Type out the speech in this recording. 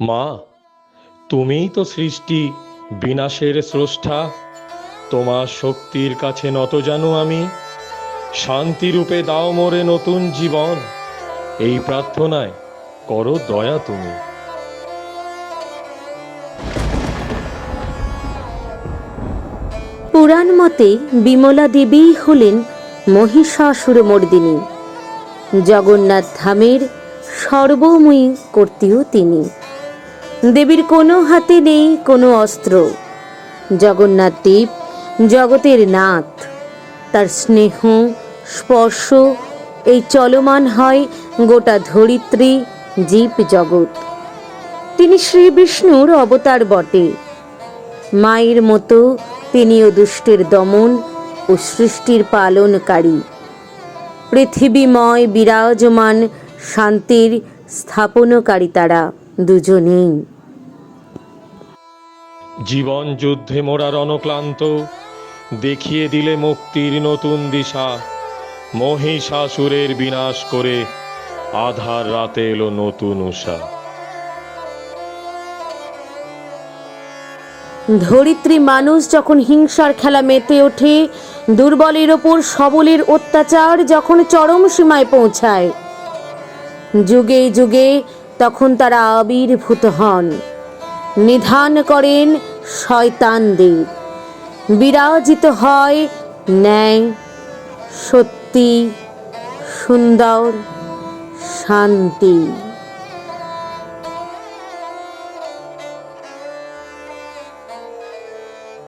মা, তুমিই তো সৃষ্টি বিনাশের স্রষ্টা। তোমার শক্তির কাছে নত জানু আমি। শান্তিরূপে দাও মোরে নতুন জীবন, এই প্রার্থনায় করো দয়া তুমি। পুরাণ মতে বিমলা দেবী হলেন মহিষাসুরমর্দিনী, জগন্নাথ ধামের সর্বময়ী কর্ত্রীও তিনি। দেবীর কোনো হাতে নেই কোনো অস্ত্র। জগন্নাথ দেব জগতের নাথ। তার স্নেহ স্পর্শ এই চলমান হয় গোটা ধরিত্রী জীব জগৎ। তিনি শ্রী বিষ্ণুর অবতার বটে। মায়ের মতো তিনিও দুষ্টের দমন ও সৃষ্টির পালনকারী। পৃথিবীময় বিরাজমান শান্তির স্থাপনকারী তারা দুজনেই। জীবন যুদ্ধে মোরা রণক্লান্ত, দেখিয়ে দিলে মুক্তির নতুন দিশা। মহিষাসুরের বিনাশ করে আধার রাতে এলো নতুন উষা। ধরিত্রী মানুষ যখন হিংসার খেলা মেতে ওঠে, দুর্বলের ওপর সবলের অত্যাচার যখন চরম সীমায় পৌঁছায়, যুগে যুগে তখন তারা আবির্ভূত হন, নিধান করেন শয়তানদের। বিরাজিত হয় ন্যায়, সত্যি, সুন্দর, শান্তি।